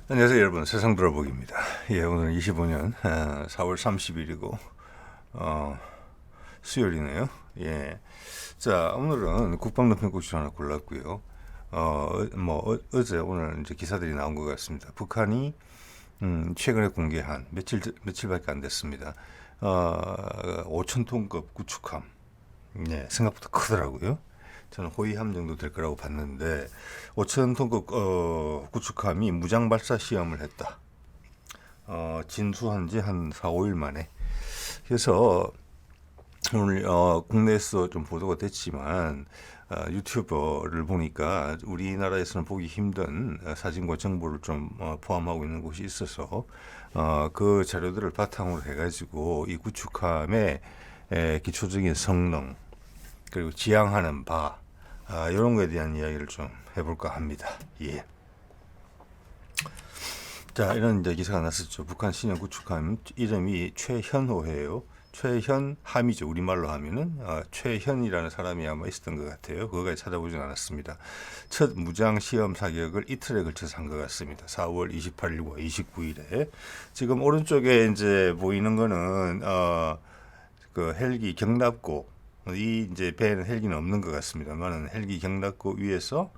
안녕하세요 여러분, 세상 돌아보기입니다. 오늘은 25년 4월 30일이고 수요일이네요. 자, 오늘은 국방농단 고시 하나 골랐고요. 어제 오늘 이제 기사들이 나온 것 같습니다. 북한이 최근에 공개한 며칠밖에 안 됐습니다. 5,000톤급 구축함, 생각보다 크더라고요. 저는 호위함 정도 될 거라고 봤는데 5,000톤급 구축함이 무장 발사 시험을 했다. 진수한 지 한 4, 5일 만에. 그래서 오늘 국내에서 좀 보도가 됐지만 유튜버를 보니까 우리나라에서는 보기 힘든 사진과 정보를 좀 포함하고 있는 곳이 있어서 그 자료들을 바탕으로 해가지고 이 구축함의 기초적인 성능, 그리고 지향하는 바, 이런 거에 대한 이야기를 좀 해볼까 합니다. 자, 이런 이제 기사가 났었죠. 북한 신형 구축함 이름이 최현호예요. 최현함이죠. 우리말로 하면은 최현이라는 사람이 아마 있었던 것 같아요. 그거까지 찾아보진 않았습니다. 첫 무장 시험 사격을 이틀에 걸쳐서 한 것 같습니다. 4월 28일과 29일에. 지금 오른쪽에 이제 보이는 거는 그 헬기 경납고, 이 이제 배에는 헬기는 없는 것 같습니다만은 헬기 경납고 위에서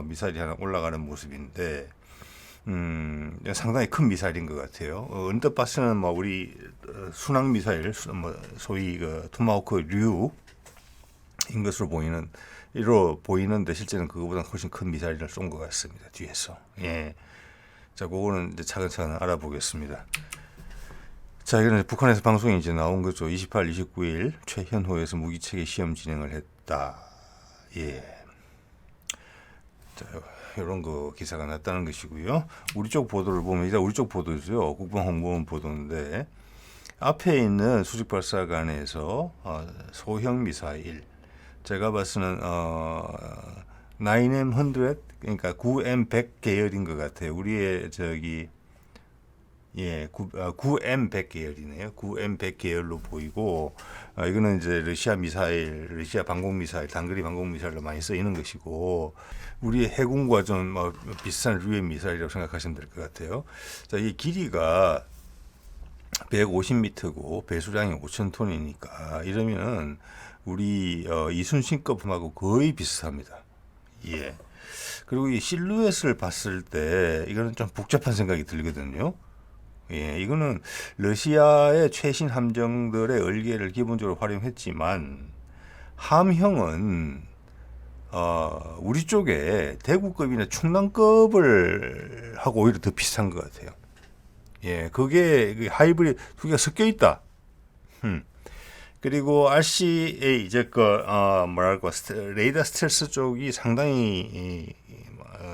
미사일이 하나 올라가는 모습인데 상당히 큰 미사일인 것 같아요. 언뜻 봤을 뭐 우리 순항 미사일, 소위 그 토마호크류인 것으로 보이는데 실제는 그거보다 훨씬 큰 미사일을 쏜 것 같습니다. 뒤에서. 자, 그거는 이제 차근차근 알아보겠습니다. 자, 이거는 북한에서 방송이 이제 나온 거죠. 28, 29일 최현호에서 무기체계 시험 진행을 했다. 자, 이런 거 기사가 났다는 것이고요. 우리 쪽 보도를 보면, 일단 우리 쪽 보도죠. 국방홍보원 보도인데, 앞에 있는 수직발사관에서 소형 미사일, 제가 봤을 때는 9M100, 그러니까 9M100 계열인 것 같아요. 우리의 9M100 계열이네요. 9M100 계열로 보이고, 이거는 이제 러시아 방공 미사일, 단거리 방공 미사일로 많이 쓰이는 것이고, 우리의 해군과 좀 비슷한 류의 미사일이라고 생각하시면 될 것 같아요. 자, 이 길이가 150m고 배수량이 5,000톤이니까 이러면은 우리 이순신급하고 거의 비슷합니다. 그리고 이 실루엣을 봤을 때 이거는 좀 복잡한 생각이 들거든요. 이거는 러시아의 최신 함정들의 얼개를 기본적으로 활용했지만 함형은 우리 쪽에 대구급이나 충남급을 하고 오히려 더 비슷한 것 같아요. 그게 그 하이브리드 두 개가 섞여 있다. 그리고 RCA 이제 레이더 스텔스 쪽이 상당히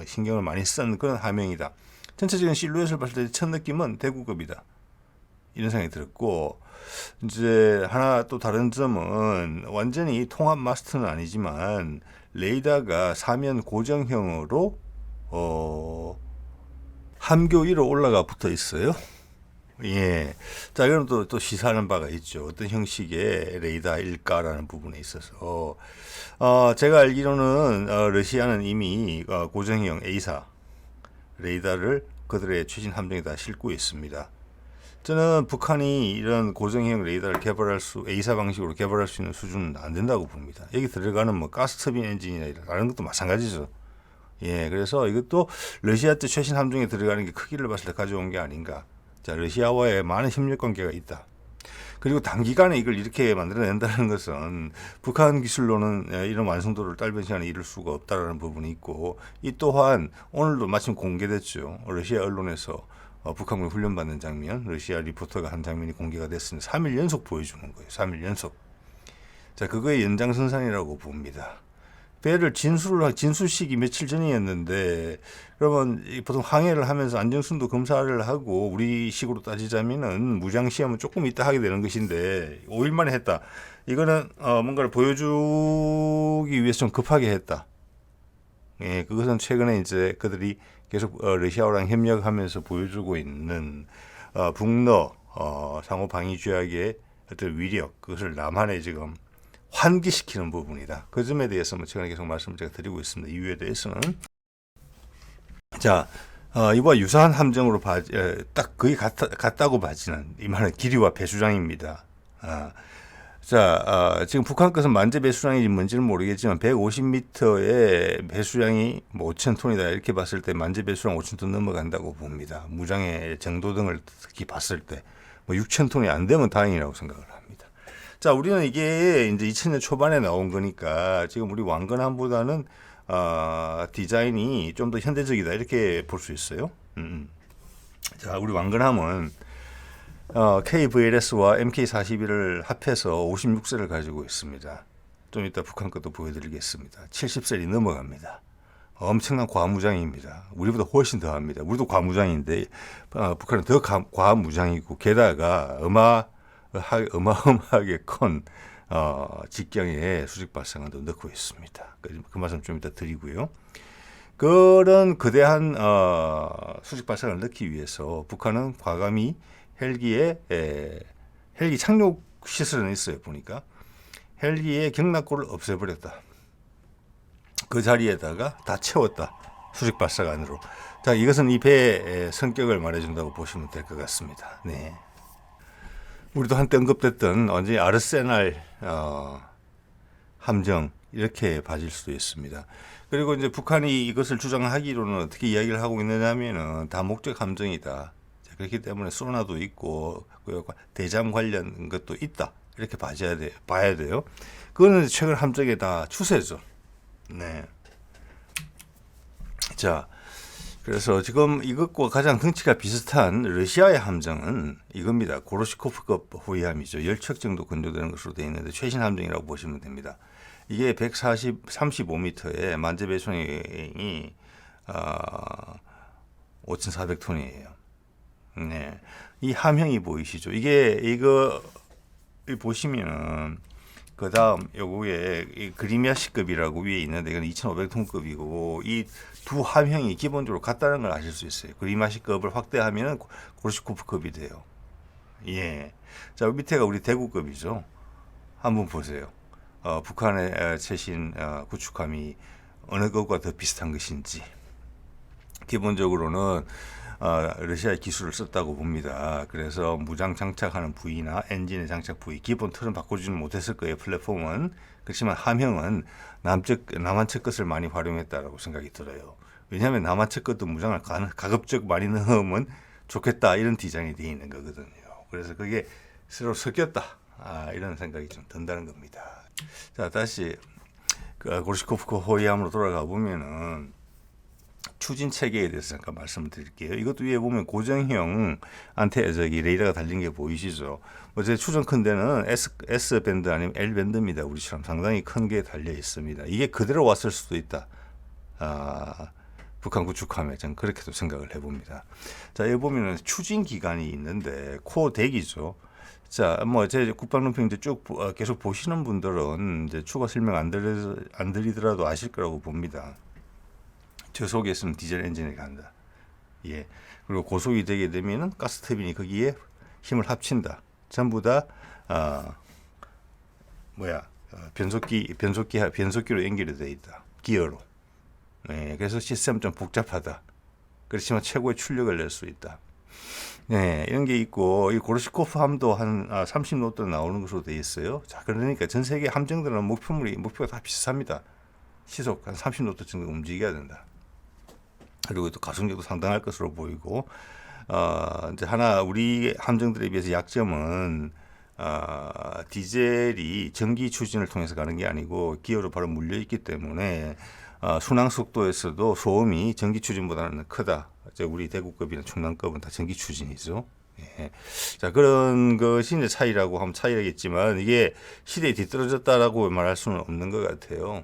신경을 많이 쓴 그런 함형이다. 전체적인 실루엣을 봤을 때 첫 느낌은 대구급이다. 이런 생각이 들었고, 이제 하나 또 다른 점은 완전히 통합 마스터는 아니지만 레이더가 사면 고정형으로 함교 위로 올라가 붙어 있어요. 자, 이건 또 시사하는 바가 있죠. 어떤 형식의 레이더일까라는 부분에 있어서 제가 알기로는 러시아는 이미 고정형 A사 레이더를 그들의 최신 함정에 다 싣고 있습니다. 저는 북한이 이런 고정형 레이더를 A사 방식으로 개발할 수 있는 수준은 안 된다고 봅니다. 여기 들어가는 뭐 가스터빈 엔진이나 다른 것도 마찬가지죠. 그래서 이것도 러시아 때 최신 함정에 들어가는 게 크기를 봤을 때 가져온 게 아닌가. 자, 러시아와의 많은 협력 관계가 있다. 그리고 단기간에 이걸 이렇게 만들어낸다는 것은 북한 기술로는 이런 완성도를 짧은 시간에 이룰 수가 없다라는 부분이 있고, 이 또한 오늘도 마침 공개됐죠. 러시아 언론에서 북한군이 훈련받는 장면, 러시아 리포터가 한 장면이 공개가 됐습니다. 3일 연속 보여주는 거예요. 3일 연속. 자, 그거의 연장선상이라고 봅니다. 배를 진수식이 며칠 전이었는데, 그러면 보통 항해를 하면서 안정성도 검사를 하고 우리 식으로 따지자면은 무장 시험은 조금 이따 하게 되는 것인데 5일 만에 했다. 이거는 뭔가를 보여주기 위해서 좀 급하게 했다. 그것은 최근에 이제 그들이 계속 러시아랑 협력하면서 보여주고 있는 북러 상호 방위 조약의 어떤 위력, 그것을 남한에 지금 환기시키는 부분이다. 그 점에 대해서 최근에 계속 말씀을 제가 드리고 있습니다. 이유에 대해서는. 자, 이와 유사한 함정으로 딱 거의 같다고 봐지는 이 말은 길이와 배수량입니다. 지금 북한 것은 만재 배수량이 뭔지는 모르겠지만 150m의 배수량이 뭐 5,000톤이다 이렇게 봤을 때 만재 배수량 5,000톤 넘어간다고 봅니다. 무장의 정도 등을 특히 봤을 때 뭐 6,000톤이 안 되면 다행이라고 생각을 합니다. 자, 우리는 이게 이제 2000년 초반에 나온 거니까 지금 우리 왕건함보다는 디자인이 좀 더 현대적이다 이렇게 볼 수 있어요. 자, 우리 왕건함은 KVLS와 MK41을 합해서 56셀을 가지고 있습니다. 좀 이따 북한 것도 보여드리겠습니다. 70셀이 넘어갑니다. 엄청난 과무장입니다. 우리보다 훨씬 더합니다. 우리도 과무장인데 북한은 더 과무장이고 게다가 어마어마하게 큰 직경에 수직 발사관도 넣고 있습니다. 그 말씀 좀 이따 드리고요. 그런 거대한 수직 발사관을 넣기 위해서 북한은 과감히 헬기 착륙 시설은 있어요. 보니까 헬기의 경납고를 없애버렸다. 그 자리에다가 다 채웠다. 수직 발사관으로. 자, 이것은 이 배의 성격을 말해준다고 보시면 될 것 같습니다. 네. 우리도 한때 언급됐던 언제 아르세날 함정 이렇게 봐질 수도 있습니다. 그리고 이제 북한이 이것을 주장하기로는 어떻게 이야기를 하고 있느냐면은 다목적 함정이다. 그렇기 때문에 소나도 있고 대잠 관련 것도 있다. 이렇게 봐야 돼요. 그거는 최근 함정의 다 추세죠. 네. 자, 그래서 지금 이것과 가장 덩치가 비슷한 러시아의 함정은 이겁니다. 고로시코프급 호위함이죠. 10척 정도 건조되는 것으로 되어 있는데 최신 함정이라고 보시면 됩니다. 이게 35m에 만재 배수량이 5,400톤이에요. 네, 이 함형이 보이시죠? 이거 보시면은 그 다음 요거에 그리미아시급이라고 위에 있는데 이건 2,500톤급이고 이 두 함형이 기본적으로 같다는 걸 아실 수 있어요. 그리미아시급을 확대하면은 고르시코프급이 돼요. 예. 자, 밑에가 우리 대구급이죠. 한번 보세요. 북한의 최신 구축함이 어느 것과 더 비슷한 것인지. 기본적으로는 러시아의 기술을 썼다고 봅니다. 그래서 무장 장착하는 부위나 엔진의 장착 부위, 기본 틀은 바꿔주지는 못했을 거예요. 플랫폼은. 그렇지만 함형은 남한측 것을 많이 활용했다라고 생각이 들어요. 왜냐하면 남한측 것도 무장을 가급적 많이 넣으면 좋겠다 이런 디자인이 되어 있는 거거든요. 그래서 그게 서로 섞였다 이런 생각이 좀 든다는 겁니다. 자, 다시 고르시코프 호위함으로 돌아가 보면은 추진 체계에 대해서 잠깐 말씀을 드릴게요. 이것도 위에 보면 고정형 레이더가 달린 게 보이시죠? 제 추정 큰 데는 S 밴드 아니면 L 밴드입니다. 우리처럼 상당히 큰 게 달려 있습니다. 이게 그대로 왔을 수도 있다. 북한 구축함에 저는 그렇게도 생각을 해봅니다. 자, 여기 보면은 추진 기간이 있는데 코어 대기죠. 자, 제 국방론평 이제 쭉 계속 보시는 분들은 이제 추가 설명 안 드리더라도 아실 거라고 봅니다. 저속에 있으면 디젤 엔진이 간다. 예. 그리고 고속이 되게 되면은 가스 터빈이 거기에 힘을 합친다. 전부 다 변속기로 연결이 되어 있다. 기어로. 예. 그래서 시스템 좀 복잡하다. 그렇지만 최고의 출력을 낼 수 있다. 네, 이런 게 있고 이 고르시코프 함도 한 30노트 나오는 것으로 되어 있어요. 자, 그러니까 전 세계 함정들은 목표가 다 비슷합니다. 시속 한 30노트 정도 움직여야 된다. 그리고 또 가속력도 상당할 것으로 보이고 이제 하나 우리 함정들에 비해서 약점은 디젤이 전기 추진을 통해서 가는 게 아니고 기어로 바로 물려 있기 때문에 순항 속도에서도 소음이 전기 추진보다는 크다. 우리 대구급이나 충남급은 다 전기 추진이죠. 예. 자, 그런 것이 이제 차이라고 하면 차이겠지만 이게 시대에 뒤떨어졌다라고 말할 수는 없는 것 같아요.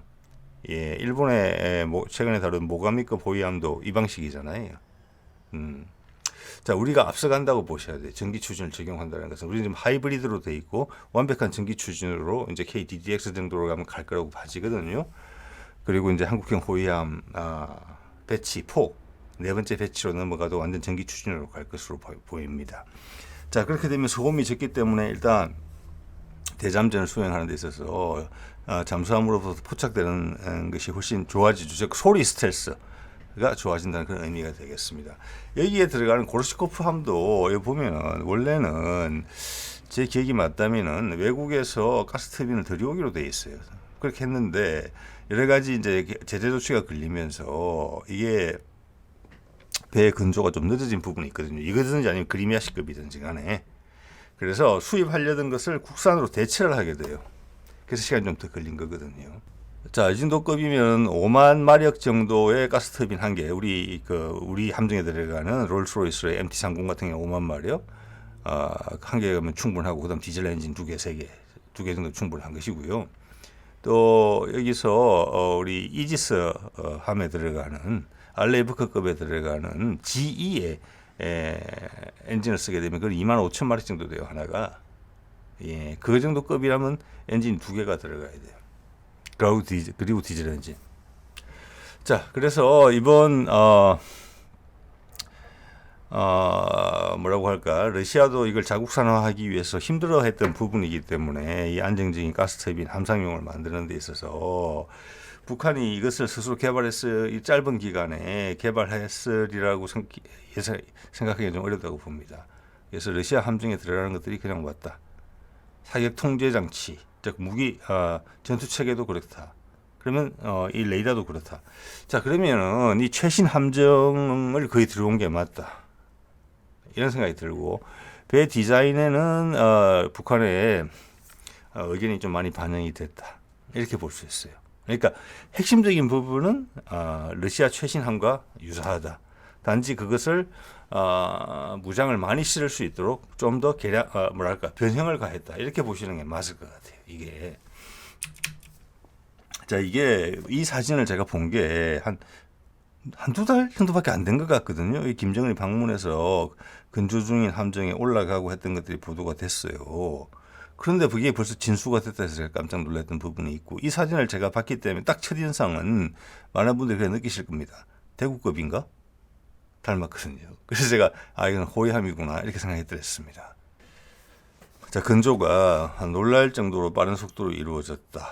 예, 일본의 최근에 다룬 모가미급 호위함도 이 방식이잖아요. 자, 우리가 앞서간다고 보셔야 돼요. 전기 추진을 적용한다는 것은 우리는 지금 하이브리드로 돼 있고 완벽한 전기 추진으로 이제 KDDX 정도로 가면 갈 거라고 봐지거든요. 그리고 이제 한국형 호위함 배치 4 네 번째 배치로 넘어가도 완전 전기 추진으로 갈 것으로 보입니다. 자, 그렇게 되면 소음이 적기 때문에 일단 대잠전을 수행하는 데 있어서 잠수함으로부터 포착되는 것이 훨씬 좋아지죠. 즉 소리 스텔스. 좋아진다는 그런 의미가 되겠습니다. 여기에 들어가는 고르시코프 함도 여기 보면은 원래는 제 기억이 맞다면은 외국에서 가스터빈을 들여오기로 돼 있어요. 그렇게 했는데 여러 가지 이제 제재 조치가 걸리면서 이게 배 근조가 좀 늦어진 부분이 있거든요. 이거든지 아니면 크리미아시급이든지 간에. 그래서 수입하려던 것을 국산으로 대체를 하게 돼요. 그래서 시간이 좀 더 걸린 거거든요. 자, 이 정도급이면 5만 마력 정도의 가스터빈 한 개, 우리 함정에 들어가는 롤스로이스의 MT-30 같은 경우 5만 마력, 한 개면 충분하고, 그다음 디젤 엔진 두 개, 세 개, 두 개 정도 충분한 것이고요. 또 여기서 우리 이지스 함에 들어가는 알레이브크급에 들어가는 GE의 엔진을 쓰게 되면 그건 2만 5천 마력 정도 돼요, 하나가. 예, 그 정도 급이라면 엔진 두 개가 들어가야 돼요. 그리고 디젤 엔진. 자, 그래서 이번 뭐라고 할까, 러시아도 이걸 자국산화하기 위해서 힘들어했던 부분이기 때문에 이 안정적인 가스터빈 함상용을 만드는 데 있어서 북한이 이것을 스스로 개발했을 이 짧은 기간에 개발했으리라고 생각하기 좀 어렵다고 봅니다. 그래서 러시아 함정에 들어가는 것들이 그냥 왔다. 사격 통제 장치, 즉 무기 전투 체계도 그렇다. 그러면 이 레이더도 그렇다. 자, 그러면은 이 최신 함정을 거의 들어온 게 맞다. 이런 생각이 들고, 배 디자인에는 북한의 의견이 좀 많이 반영이 됐다. 이렇게 볼 수 있어요. 그러니까 핵심적인 부분은 러시아 최신함과 유사하다. 단지 그것을 무장을 많이 실을 수 있도록 좀 더 변형을 가했다. 이렇게 보시는 게 맞을 것 같아요. 이게. 자, 이 사진을 제가 본 게 한두 달 정도밖에 안 된 것 같거든요. 이 김정은이 방문해서 근조 중인 함정에 올라가고 했던 것들이 보도가 됐어요. 그런데 그게 벌써 진수가 됐다 해서 제가 깜짝 놀랐던 부분이 있고, 이 사진을 제가 봤기 때문에 딱 첫인상은 많은 분들이 그냥 느끼실 겁니다. 대구급인가? 닮았거든요. 그래서 제가 이건 호위함이구나 이렇게 생각했더랬습니다. 자, 근조가 놀랄 정도로 빠른 속도로 이루어졌다.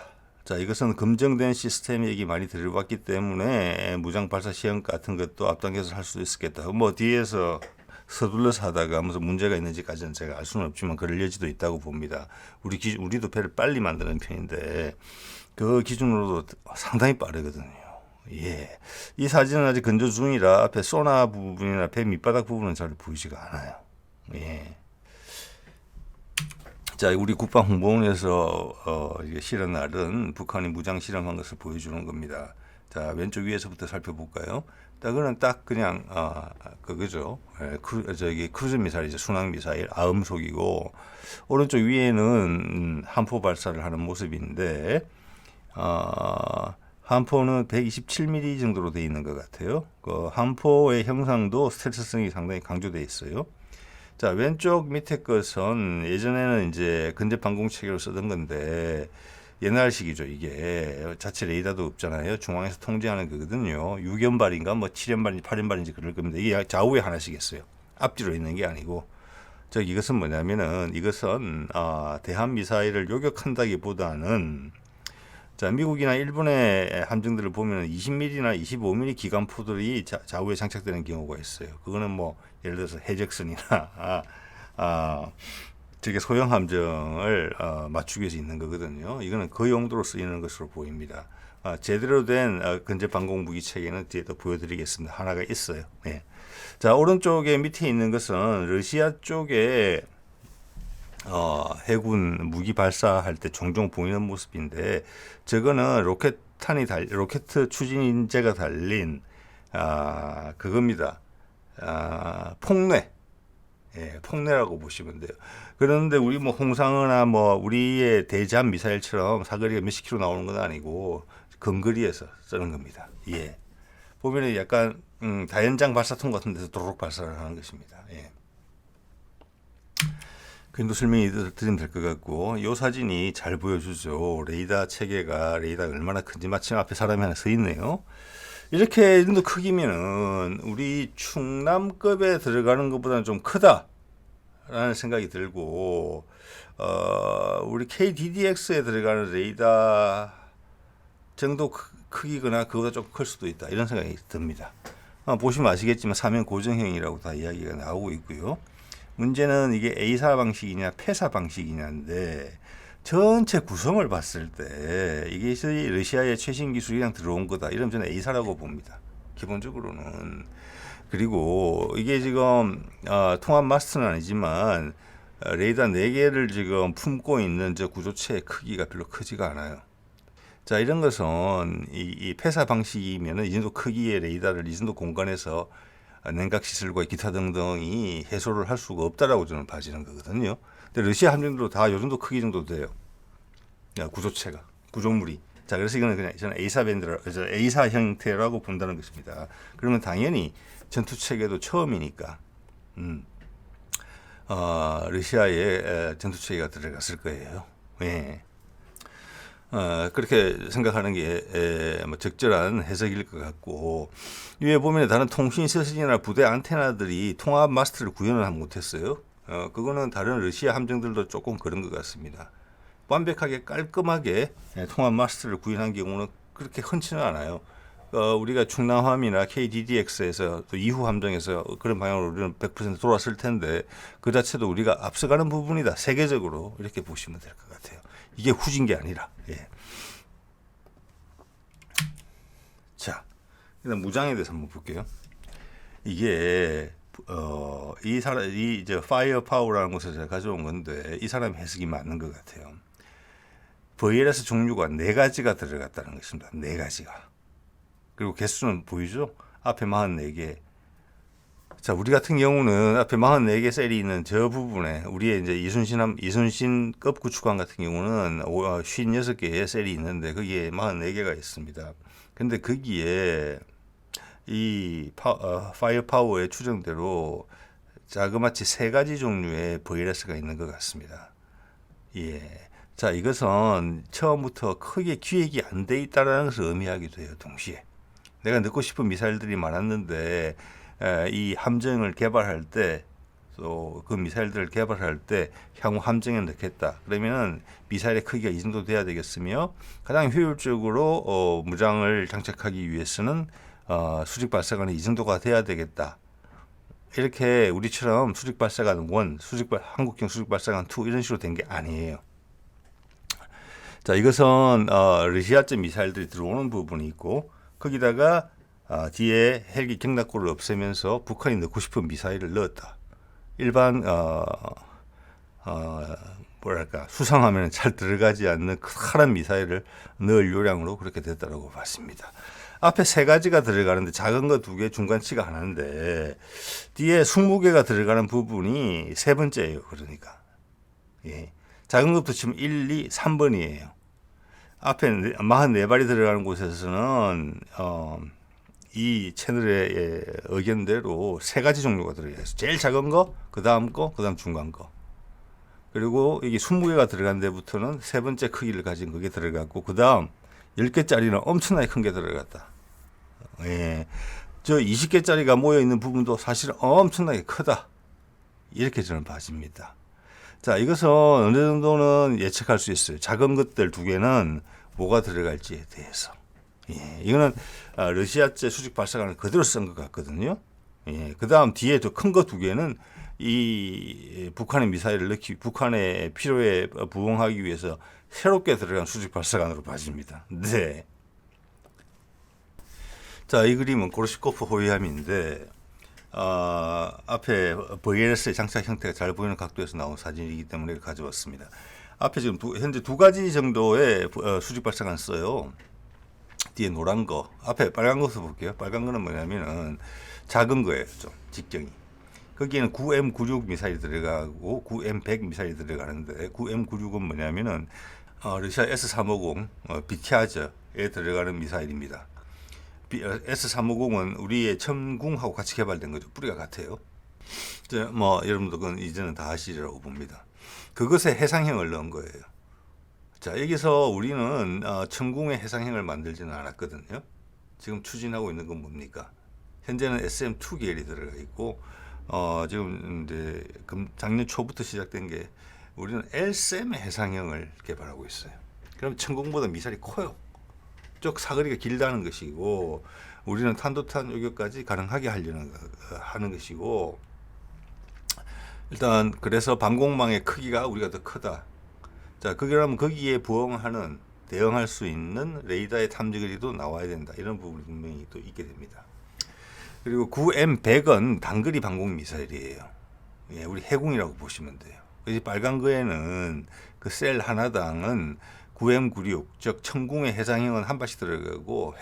자, 이것은 검증된 시스템 얘기 많이 들어봤기 때문에 무장 발사 시험 같은 것도 앞당겨서 할 수도 있었겠다. 뭐 뒤에서 서둘러서 하다가 무슨 문제가 있는지까지는 제가 알 수는 없지만 그럴 여지도 있다고 봅니다. 우리도 배를 빨리 만드는 편인데 그 기준으로도 상당히 빠르거든요. 예, 이 사진은 아직 근조 중이라 앞에 소나 부분이나 배 밑바닥 부분은 잘 보이지가 않아요. 예. 자, 우리 국방홍보원에서 실은 날은 북한이 무장 실험한 것을 보여주는 겁니다. 자, 왼쪽 위에서부터 살펴볼까요? 그거는 딱 그냥 그거죠. 크루즈 미사일이죠. 순항 미사일 아음속이고, 오른쪽 위에는 함포 발사를 하는 모습인데 함포는 127mm 정도로 되어 있는 것 같아요. 그 함포의 형상도 스텔스성이 상당히 강조되어 있어요. 자, 왼쪽 밑에 것은 예전에는 이제 근접 방공 체계로 쓰던 건데 옛날식이죠. 이게 자체 레이더도 없잖아요. 중앙에서 통제하는 거거든요. 6연발인가 뭐 7연발인지 8연발인지 그럴 겁니다. 이게 좌우에 하나씩 있어요. 앞뒤로 있는 게 아니고. 이것은 뭐냐면은 이것은 대함 미사일을 요격한다기보다는, 자, 미국이나 일본의 함정들을 보면 20mm나 25mm 기관포들이 좌우에 장착되는 경우가 있어요. 그거는 뭐 예를 들어서 해적선이나 저게 소형 함정을 맞추기 위해서 있는 거거든요. 이거는 그 용도로 쓰이는 것으로 보입니다. 제대로 된 근접 방공 무기 체계는 뒤에 또 보여드리겠습니다. 하나가 있어요. 네. 자, 오른쪽에 밑에 있는 것은 러시아 쪽에 해군 무기 발사할 때 종종 보이는 모습인데, 저거는 로켓 추진제가 달린 그겁니다. 폭뇌. 예, 폭뇌라고 보시면 돼요. 그런데 우리 뭐 홍상어나 뭐 우리의 대잠 미사일처럼 사거리가 몇십 킬로 나오는 건 아니고 근거리에서 쓰는 겁니다. 예. 보면은 약간 다연장 발사통 같은 데서 도로록 발사를 하는 것입니다. 예. 그 정도 설명이 드리면 될 것 같고, 이 사진이 잘 보여주죠. 레이더가 얼마나 큰지. 마침 앞에 사람이 하나 서 있네요. 이렇게 이 정도 크기면은 우리 충남급에 들어가는 것보다는 좀 크다라는 생각이 들고, 우리 KDDX에 들어가는 레이더 정도 크기거나 그보다 조금 클 수도 있다 이런 생각이 듭니다. 보시면 아시겠지만 사면 고정형이라고 다 이야기가 나오고 있고요. 문제는 이게 A사 방식이냐 폐사 방식이냐인데 전체 구성을 봤을 때 이게 러시아의 최신 기술이랑 들어온 거다 이러면 저는 A사라고 봅니다. 기본적으로는. 그리고 이게 지금 통합 마스터는 아니지만 레이더 4개를 지금 품고 있는 저 구조체의 크기가 별로 크지가 않아요. 자, 이런 것은 이 폐사 방식이면은 이 정도 크기의 레이더를 이 정도 공간에서 냉각 시설과 기타 등등이 해소를 할 수가 없다라고 저는 봐지는 거거든요. 근데 러시아 함정도 다 요 정도 크기 정도 돼요. 구조체가, 구조물이. 자, 그래서 이거는 그냥 저는 A사 형태라고 본다는 것입니다. 그러면 당연히 전투 체계도 처음이니까, 러시아의 전투 체계가 들어갔을 거예요. 예. 그렇게 생각하는 게 뭐 적절한 해석일 것 같고, 위에 보면 다른 통신 시설이나 부대 안테나들이 통합 마스트를 구현을 못했어요. 그거는 다른 러시아 함정들도 조금 그런 것 같습니다. 완벽하게 깔끔하게 통합 마스트를 구현한 경우는 그렇게 흔치는 않아요. 우리가 충남함이나 KDDX에서 또 이후 함정에서 그런 방향으로 우리는 100% 돌았을 텐데 그 자체도 우리가 앞서가는 부분이다. 세계적으로 이렇게 보시면 될 것 같아요. 이게 후진 게 아니라. 예. 자, 일단 무장에 대해서 한번 볼게요. 이게 이 파이어 파워라는 곳에서 제가 가져온 건데 이 사람 해석이 맞는 것 같아요. VLS 종류가 4가지가 들어갔다는 것입니다. 4가지가. 그리고 개수는 보이죠? 앞에 44개. 자, 우리 같은 경우는 앞에 44개 셀이 있는 저 부분에 우리의 이제 이순신급 구축함 같은 경우는 56개의 셀이 있는데 거기에 44개가 있습니다. 근데 거기에 이 파이어 파워의 추정대로 자그마치 3가지 종류의 VLS가 있는 것 같습니다. 예. 자, 이것은 처음부터 크게 기획이 안 돼 있다는 것을 의미하기도 해요. 동시에. 내가 넣고 싶은 미사일들이 많았는데 이 함정을 개발할 때 또 그 미사일들을 개발할 때 향후 함정에 넣겠다. 그러면은 미사일의 크기가 이 정도 돼야 되겠으며 가장 효율적으로 무장을 장착하기 위해서는 수직 발사관이 이 정도가 돼야 되겠다. 이렇게 우리처럼 수직 발사관 1, 한국형 수직 발사관 2 이런 식으로 된 게 아니에요. 자, 이것은 러시아제 미사일들이 들어오는 부분이 있고 거기다가 뒤에 헬기 경납고를 없애면서 북한이 넣고 싶은 미사일을 넣었다. 일반 수상하면 잘 들어가지 않는 커다란 미사일을 넣을 요량으로 그렇게 됐다고 봤습니다. 앞에 3가지가 들어가는데 작은 거 2개, 중간치가 하나인데 뒤에 20개가 들어가는 부분이 3번째예요. 그러니까 예. 작은 것도 지금 1, 2, 3번이에요. 앞에 44발이 들어가는 곳에서는 이 채널의 의견대로 3가지 종류가 들어가요. 제일 작은 거, 그 다음 거, 그 다음 중간 거. 그리고 이게 20개가 들어간 데부터는 3번째 크기를 가진 그게 들어갔고 그 다음 10개짜리는 엄청나게 큰 게 들어갔다. 예. 저 20개짜리가 모여있는 부분도 사실은 엄청나게 크다. 이렇게 저는 봐집니다. 자, 이것은 어느 정도는 예측할 수 있어요. 작은 것들 2개는 뭐가 들어갈지에 대해서. 예, 이거는 러시아제 수직 발사관을 그대로 쓴 것 같거든요. 예, 그 다음 뒤에 더 큰 거 2개는 이 북한의 미사일을 북한의 필요에 부응하기 위해서 새롭게 들어간 수직 발사관으로 봐집니다. 네. 자, 이 그림은 고르시코프 호위함인데 앞에 VLS의 장착 형태가 잘 보이는 각도에서 나온 사진이기 때문에 가져왔습니다. 앞에 지금 현재 2가지 정도의 수직 발사관 써요. 뒤에 노란 거, 앞에 빨간 것을 볼게요. 빨간 거는 뭐냐면은 작은 거예요. 좀 직경이. 거기에는 9M96 미사일이 들어가고 9M100 미사일이 들어가는데 9M96은 뭐냐면은 러시아 S350 비티아저에 들어가는 미사일입니다. S350은 우리의 천궁하고 같이 개발된 거죠. 뿌리가 같아요. 뭐 여러분도 그건 이제는 다 아시리라고 봅니다. 그것에 해상형을 넣은 거예요. 자, 여기서 우리는 천궁의 해상형을 만들지는 않았거든요. 지금 추진하고 있는 건 뭡니까? 현재는 SM2 계열이 들어가 있고 지금 이제 작년 초부터 시작된 게 우리는 LSM의 해상형을 개발하고 있어요. 그럼 천궁보다 미사일이 커요. 목적 사거리가 길다는 것이고, 우리는 탄도탄 요격까지 가능하게 하는 것이고, 일단 그래서 방공망의 크기가 우리가 더 크다. 자, 그러면 거기에 대응할 수 있는 레이더의 탐지거리도 나와야 된다. 이런 부분이 분명히 또 있게 됩니다. 그리고 9M100은 단거리 방공 미사일이에요. 예, 우리 해궁이라고 보시면 돼요. 그래서 빨간 거에는 그 셀 하나당은 9M96, 즉 천궁의 해상형은 한 발씩 들어가고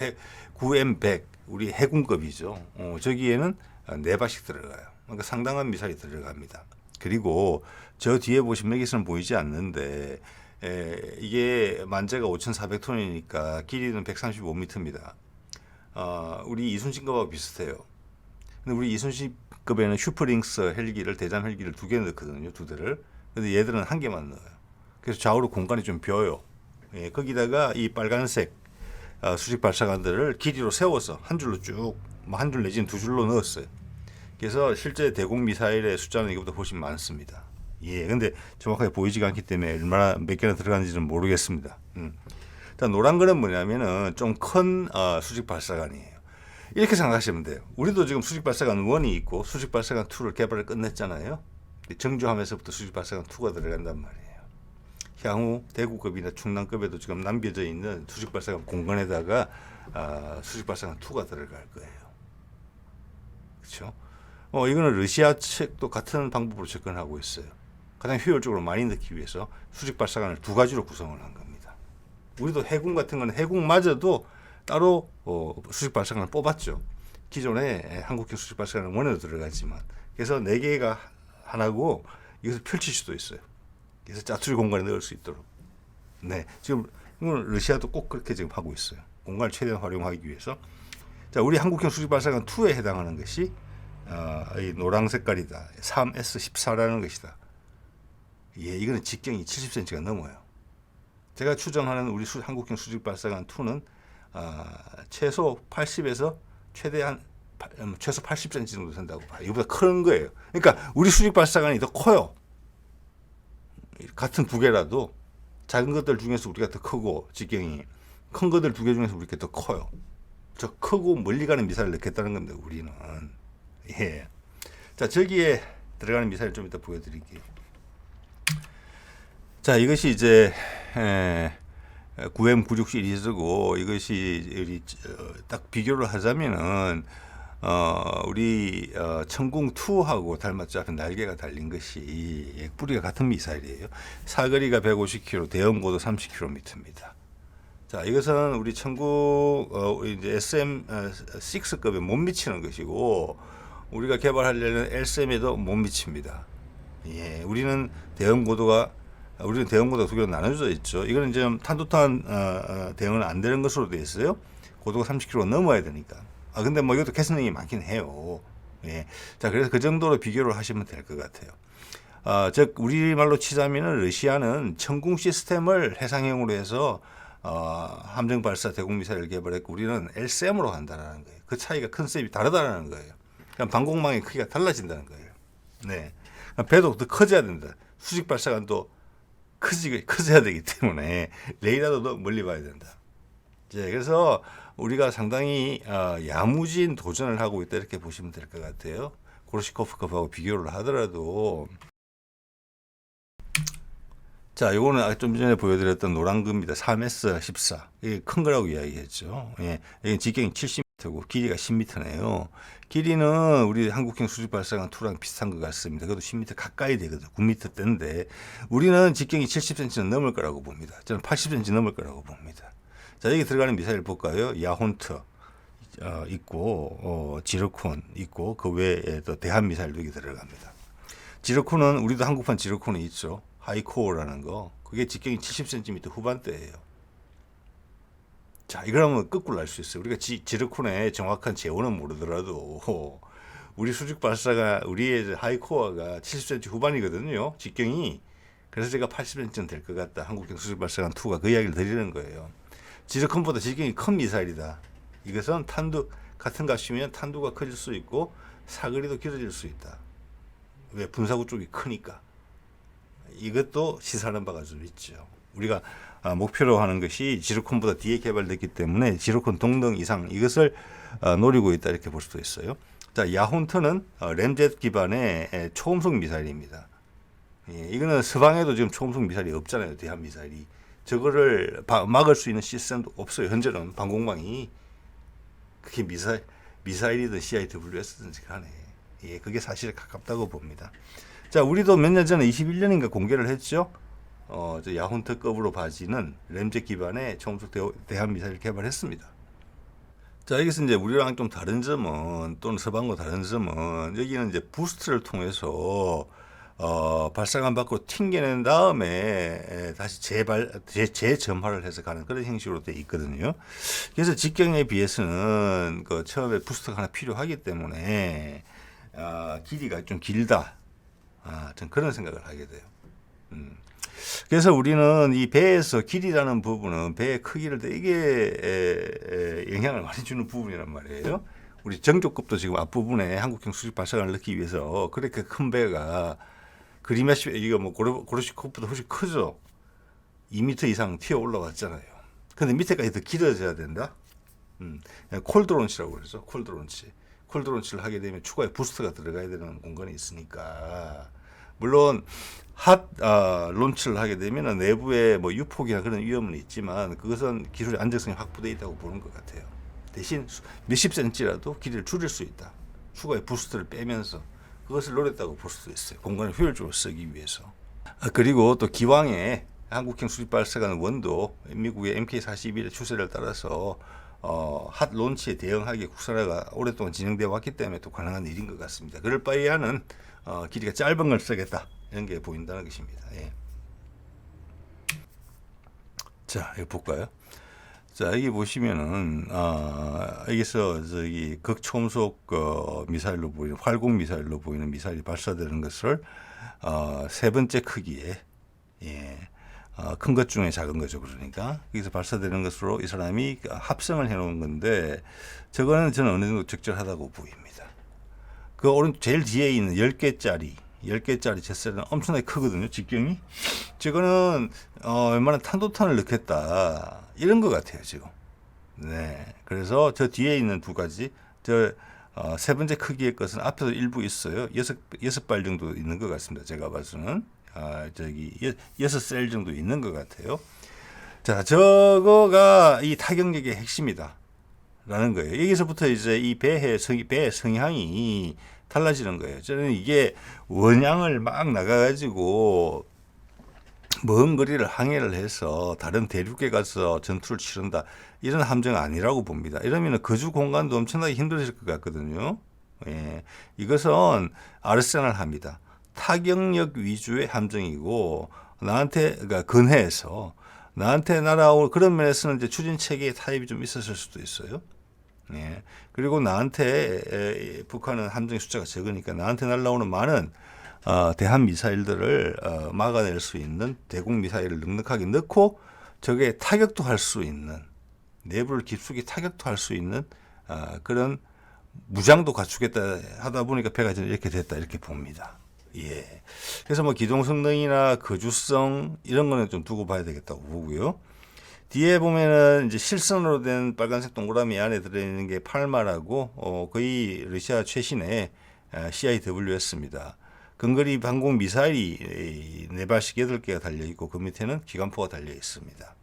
9M100, 우리 해군급이죠. 저기에는 네 발씩 들어가요. 그러니까 상당한 미사일이 들어갑니다. 그리고 저 뒤에 보시면 여기서는 보이지 않는데 이게 만재가 5,400톤이니까 길이는 135m입니다. 우리 이순신급하고 비슷해요. 근데 우리 이순신급에는 슈퍼링스 헬기를 대잠 헬기를 2개 넣거든요. 2대를. 근데 얘들은 1개만 넣어요. 그래서 좌우로 공간이 좀 비어요. 예, 거기다가 이 빨간색 수직 발사관들을 길이로 세워서 한 줄로 쭉, 한 줄 내지는 2줄로 넣었어요. 그래서 실제 대공 미사일의 숫자는 이것보다 훨씬 많습니다. 예, 근데 정확하게 보이지가 않기 때문에 얼마나 몇 개나 들어가는지는 모르겠습니다. 일단 노란 거는 뭐냐면은 좀 큰 수직 발사관이에요. 이렇게 생각하시면 돼요. 우리도 지금 수직 발사관 1이 있고 수직 발사관 2를 개발을 끝냈잖아요. 정주함에서부터 수직 발사관 2가 들어간단 말이에요. 향후 대구급이나 충남급에도 지금 남겨져 있는 수직 발사관 공간에다가 수직 발사관 2가 들어갈 거예요. 그렇죠? 이거는 러시아 측도 같은 방법으로 접근하고 있어요. 가장 효율적으로 많이 넣기 위해서 수직 발사관을 2가지로 구성을 한 겁니다. 우리도 해군 같은 거는 해군마저도 따로 수직 발사관을 뽑았죠. 기존에 한국형 수직 발사관은 원에도 들어가지만, 그래서 4개가 하나고 이것을 펼칠 수도 있어요. 그래서 짜투리 공간에 넣을 수 있도록. 네, 지금 이건 러시아도 꼭 그렇게 지금 하고 있어요. 공간을 최대한 활용하기 위해서. 자, 우리 한국형 수직 발사관 2에 해당하는 것이 이 노랑 색깔이다. 3S14라는 것이다. 예, 이거는 직경이 70cm가 넘어요. 제가 추정하는 우리 한국형 수직 발사관 2는 최소 80에서 최소 80cm 정도 된다고 봐요. 이거보다 큰 거예요. 그러니까 우리 수직 발사관이 더 커요. 같은 2개라도 작은 것들 중에서 우리가 더 크고, 직경이 큰 것들 2개 중에서 우리가 더 커요. 저 크고 멀리 가는 미사일을 넣겠다는 겁니다. 우리는. 예. 자, 저기에 들어가는 미사일 좀 이따 보여드릴게요. 자, 이것이 이제 9M96 시리즈고, 이것이 딱 비교를 하자면은 우리 천궁2하고 닮았죠. 앞에 날개가 달린 것이 뿌리가 같은 미사일이에요. 사거리가 150km, 대형고도 30km입니다. 자, 이것은 우리 천궁 이제 SM6급에 못 미치는 것이고, 우리가 개발하려는 LSM에도 못 미칩니다. 예, 우리는 대형고도가 2개로 나눠져 있죠. 이거는 지금 탄도탄 대응은 안 되는 것으로 되어 있어요. 고도가 30km 넘어야 되니까. 근데 뭐 이것도 개선형이 많긴 해요. 예. 자, 그래서 그 정도로 비교를 하시면 될 것 같아요. 즉 우리말로 치자면은 러시아는 천궁 시스템을 해상형으로 해서 함정 발사 대공 미사일을 개발했고, 우리는 LSM으로 간다는 거예요. 그 차이가 컨셉이 다르다는 거예요. 그러니까 방공망의 크기가 달라진다는 거예요. 네. 배도 더 커져야 된다. 수직 발사관도 커져야 되기 때문에 레이더도 더 멀리 봐야 된다. 네, 그래서 우리가 상당히 야무진 도전을 하고 있다, 이렇게 보시면 될 것 같아요. 고르시코프급하고 비교를 하더라도. 자, 요거는 좀 전에 보여드렸던 노란급입니다. 3S14. 이게 큰 거라고 이야기했죠. 예, 이게 직경이 70m고 길이가 10m네요. 길이는 우리 한국형 수직 발사관 2랑 비슷한 것 같습니다. 그것도 10m 가까이 되거든요. 9m대인데 우리는 직경이 70cm는 넘을 거라고 봅니다. 저는 80cm 넘을 거라고 봅니다. 자, 여기 들어가는 미사일 볼까요? 야혼트 있고, 지르콘 있고, 그 외에 또 대한 미사일도 여기 들어갑니다. 지르콘은 우리도 한국판 지르콘이 있죠. 하이코어라는 거. 그게 직경이 70cm 후반대예요. 자, 이걸 하면 거꾸로 알 수 있어요. 우리가 지르콘의 정확한 재원은 모르더라도 우리 수직 발사가, 우리의 하이코어가 70cm 후반이거든요. 직경이. 그래서 제가 80cm는 될 것 같다. 한국형 수직 발사관 2가 그 이야기를 드리는 거예요. 지르콘보다 직경이 큰 미사일이다. 이것은 같은 값이면 탄두가 커질 수 있고 사거리도 길어질 수 있다. 왜? 분사구 쪽이 크니까. 이것도 시사하는 바가 좀 있죠. 우리가 목표로 하는 것이 지로콘보다 뒤에 개발됐기 때문에 지로콘 동등 이상 이것을 노리고 있다 이렇게 볼 수도 있어요. 자, 야혼트는 램젯 기반의 초음속 미사일입니다. 예, 이거는 서방에도 지금 초음속 미사일이 없잖아요. 대한 미사일이. 저거를 막을 수 있는 시스템도 없어요. 현재는 방공망이 그게 미사일이든 CIWS든지 간에 예, 그게 사실에 가깝다고 봅니다. 자, 우리도 몇 년 전에 21년인가 공개를 했죠. 저 야혼트급으로 봐지는 램젯 기반의 초음속 대한 미사일 개발했습니다. 자, 여기서 이제 우리랑 좀 다른 점은 또는 서방과 다른 점은 여기는 이제 부스트를 통해서 발사관 밖으로 튕겨낸 다음에 다시 재점화를 해서 가는 그런 형식으로 되어 있거든요. 그래서 직경에 비해서는 그 처음에 부스트가 하나 필요하기 때문에 길이가 좀 길다. 전 그런 생각을 하게 돼요. 그래서 우리는 이 배에서 길이라는 부분은 배의 크기를 되게 영향을 많이 주는 부분이란 말이에요. 우리 정조급도 지금 앞부분에 한국형 수직 발사관을 넣기 위해서 그렇게 큰 배가 그리마시 이거 뭐 고르시코프보다 훨씬 크죠. 2m 이상 튀어 올라왔잖아요. 근데 밑에까지 더 길어져야 된다. 콜드론치라고 그러죠. 콜드론치를 하게 되면 추가의 부스트가 들어가야 되는 공간이 있으니까 물론 론치를 하게 되면 내부에 뭐 유폭이나 그런 위험은 있지만 그것은 기술의 안정성이 확보되어 있다고 보는 것 같아요. 대신 몇십 센치라도 길이를 줄일 수 있다. 추가의 부스트를 빼면서 그것을 노렸다고 볼 수도 있어요. 공간을 효율적으로 쓰기 위해서. 그리고 또 기왕에 한국형 수직발사관 원도 미국의 MK41의 추세를 따라서 핫 론치에 대응하기 국산화가 오랫동안 진행되어 왔기 때문에 또 가능한 일인 것 같습니다. 그럴 바에야는 길이가 짧은 걸 쓰겠다 이런 게 보인다는 것입니다. 예. 자, 이거 볼까요? 자, 여기 보시면은 여기서 저기 극초음속 미사일로 보이는 활공 미사일로 보이는 미사일이 발사되는 것을 세 번째 크기에 예. 큰 것 중에 작은 거죠. 그러니까 여기서 발사되는 것으로 이 사람이 합성을 해놓은 건데 저거는 저는 어느 정도 적절하다고 보입니다. 그 오른쪽 제일 뒤에 있는 10개짜리 제셀은 엄청나게 크거든요. 직경이. 저거는 웬만한 탄도탄을 넣겠다 이런 것 같아요. 지금. 네. 그래서 저 뒤에 있는 두 가지 세 번째 크기의 것은 앞에도 일부 있어요. 6발 정도 있는 것 같습니다. 제가 봐서는. 저기 6셀 정도 있는 것 같아요. 자, 저거가 이 타격력의 핵심이다. 라는 거예요. 여기서부터 이제 이 배의 성향이 달라지는 거예요. 저는 이게 원양을 막 나가가지고 먼 거리를 항해를 해서 다른 대륙에 가서 전투를 치른다. 이런 함정은 아니라고 봅니다. 이러면 거주 공간도 엄청나게 힘들어질 것 같거든요. 예. 이것은 아르세날 합니다. 타격력 위주의 함정이고 나한테 그러니까 근해에서 나한테 날아올 그런 면에서는 이제 추진 체계의 타입이 좀 있었을 수도 있어요. 예. 그리고 나한테 북한은 함정의 숫자가 적으니까 나한테 날아오는 많은 대한 미사일들을 막아낼 수 있는 대공 미사일을 넉넉하게 넣고 저게 타격도 할 수 있는 내부를 깊숙이 타격도 할 수 있는 그런 무장도 갖추겠다 하다 보니까 배가 이렇게 됐다 이렇게 봅니다. 예. 그래서 뭐 기동 성능이나 거주성 이런 거는 좀 두고 봐야 되겠다고 보고요. 뒤에 보면은 이제 실선으로 된 빨간색 동그라미 안에 들어있는 게 팔마라고 거의 러시아 최신의 CIWS입니다. 근거리 방공 미사일이 4발씩 8개가 달려 있고 그 밑에는 기관포가 달려 있습니다.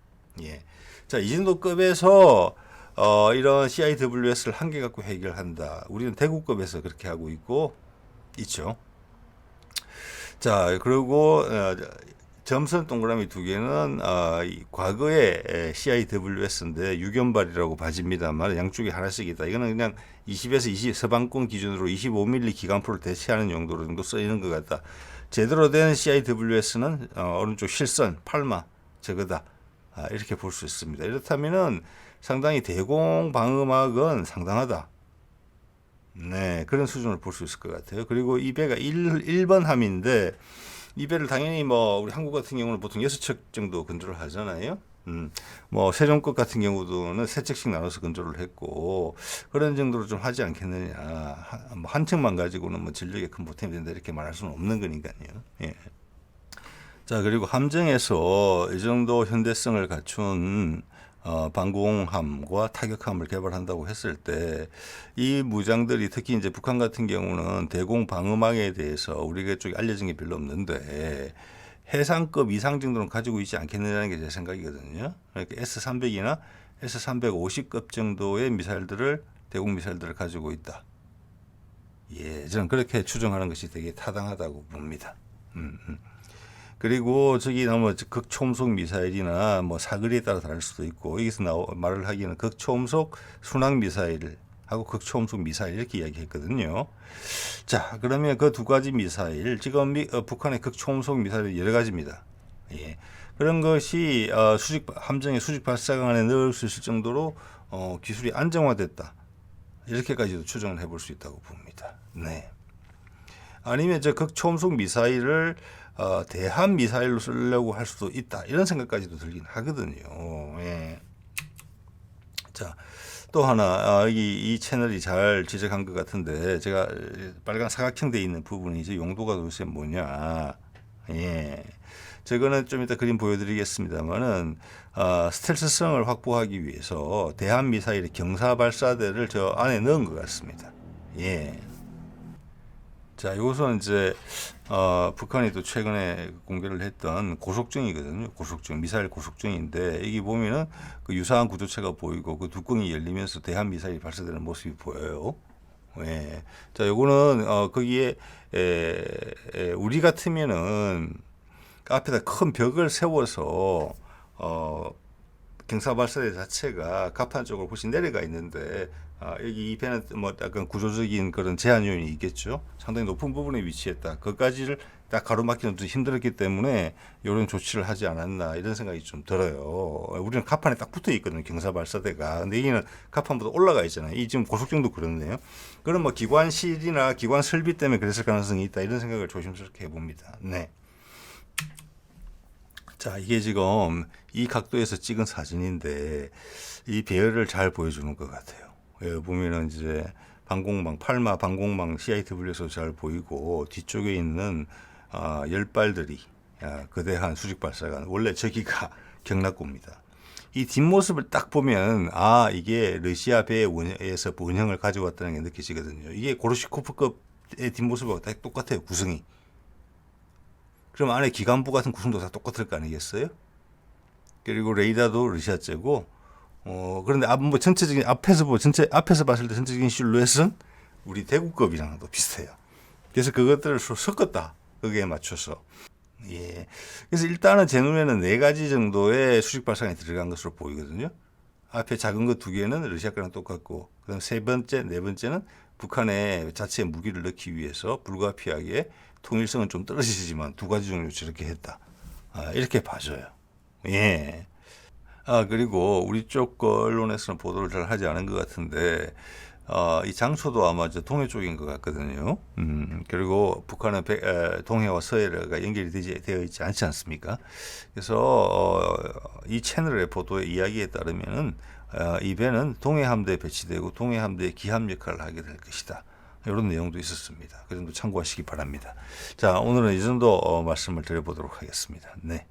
예. 자, 이 정도 급에서 이런 CIWS를 한 개 갖고 해결한다. 우리는 대구급에서 그렇게 하고 있죠. 자, 그리고 점선 동그라미 2개는 과거의 CIWS인데 유견발이라고 봐집니다만 양쪽에 하나씩이다. 이거는 그냥 20에서 20 서방권 기준으로 25mm 기관포를 대체하는 용도로 정도 쓰이는 것 같다. 제대로 된 CIWS는 오른쪽 실선, 팔마 저거다. 이렇게 볼 수 있습니다. 이렇다면은 상당히 대공 방어막은 상당하다. 네, 그런 수준을 볼 수 있을 것 같아요. 그리고 이 배가 1번 함인데 이 배를 당연히 뭐 우리 한국 같은 경우는 보통 6척 정도 건조를 하잖아요. 뭐 세종급 같은 경우도는 3척씩 나눠서 건조를 했고 그런 정도로 좀 하지 않겠느냐. 한 척만 가지고는 뭐 전력에 큰 보탬이 된다 이렇게 말할 수는 없는 거니까요. 예. 자, 그리고 함정에서 이 정도 현대성을 갖춘 방공함과 타격함을 개발한다고 했을 때 이 무장들이 특히 이제 북한 같은 경우는 대공 방어망에 대해서 우리가 쪽에 알려진 게 별로 없는데 해상급 이상 정도는 가지고 있지 않겠느냐는 게 제 생각이거든요. 그러니까 S-300이나 S-350급 정도의 미사일들을 대공 미사일들을 가지고 있다. 예, 저는 그렇게 추정하는 것이 되게 타당하다고 봅니다. 그리고 저기 뭐 극초음속 미사일이나 뭐 사거리에 따라 다를 수도 있고 여기서 말을 하기에는 극초음속 순항 미사일하고 극초음속 미사일 이렇게 이야기했거든요. 자, 그러면 그 두 가지 미사일 지금 북한의 극초음속 미사일이 여러 가지입니다. 예. 그런 것이 함정의 수직 발사관에 넣을 수 있을 정도로 기술이 안정화됐다. 이렇게까지도 추정을 해볼 수 있다고 봅니다. 네. 아니면 저 극초음속 미사일을 대한 미사일로 쓰려고 할 수도 있다. 이런 생각까지도 들긴 하거든요. 예. 자, 또 하나 이 채널이 잘 지적한 것 같은데 제가 빨간 사각형 돼 있는 부분이 이제 용도가 도대체 뭐냐. 예. 저거는 좀 이따 그림 보여드리겠습니다만은 스텔스성을 확보하기 위해서 대한 미사일의 경사 발사대를 저 안에 넣은 것 같습니다. 예. 자, 이것은 이제 북한이 또 최근에 공개를 했던 고속정이거든요. 고속정, 미사일 고속정인데 여기 보면은 그 유사한 구조체가 보이고 그 뚜껑이 열리면서 대한 미사일이 발사되는 모습이 보여요. 예. 자, 요거는 거기에 우리 같으면은 앞에다 큰 벽을 세워서 경사 발사대 자체가 갑판 쪽으로 훨씬 내려가 있는데 여기 이 배는 뭐 약간 구조적인 그런 제한 요인이 있겠죠. 상당히 높은 부분에 위치했다. 그까지를 딱 가로막기는 좀 힘들었기 때문에 이런 조치를 하지 않았나 이런 생각이 좀 들어요. 우리는 갑판에 딱 붙어 있거든요. 경사 발사대가. 근데 여기는 갑판보다 올라가 있잖아요. 이 지금 고속정도 그렇네요. 그럼 뭐 기관실이나 기관 설비 때문에 그랬을 가능성이 있다. 이런 생각을 조심스럽게 해봅니다. 네. 자, 이게 지금 이 각도에서 찍은 사진인데 이 배열을 잘 보여주는 것 같아요. 여기 보면은 이제 방공망, 팔마 방공망 CIW에서 잘 보이고 뒤쪽에 있는 열발들이 거대한 수직 발사관. 원래 저기가 경락고입니다. 이 뒷모습을 딱 보면 이게 러시아 배에서 원형을 가져왔다는 게 느껴지거든요. 이게 고르시코프급의 뒷모습하고 딱 똑같아요. 구성이. 그럼 안에 기관부 같은 구성도 다 똑같을 거 아니겠어요? 그리고 레이더도 러시아제고, 그런데 뭐 전체적인 앞에서 봤을 때 전체적인 실루엣은 우리 대구급이랑도 비슷해요. 그래서 그것들을 섞었다. 거기에 맞춰서. 예. 그래서 일단은 제 눈에는 4가지 정도의 수직 발사관이 들어간 것으로 보이거든요. 앞에 작은 거 2개는 러시아 거랑 똑같고, 그다음 3번째, 4번째는 북한의 자체 무기를 넣기 위해서 불가피하게 통일성은 좀 떨어지지만 2가지 종류 저렇게 했다. 이렇게 봐줘요. 예. 그리고 우리 쪽 언론에서는 보도를 잘 하지 않은 것 같은데, 이 장소도 아마 저 동해 쪽인 것 같거든요. 그리고 북한은 동해와 서해가 연결이 되어 있지 않지 않습니까? 그래서 이 채널의 보도의 이야기에 따르면은 이 배는 동해 함대에 배치되고 동해 함대의 기함 역할을 하게 될 것이다. 이런 내용도 있었습니다. 그 정도 참고하시기 바랍니다. 자, 오늘은 이 정도 말씀을 드려보도록 하겠습니다. 네.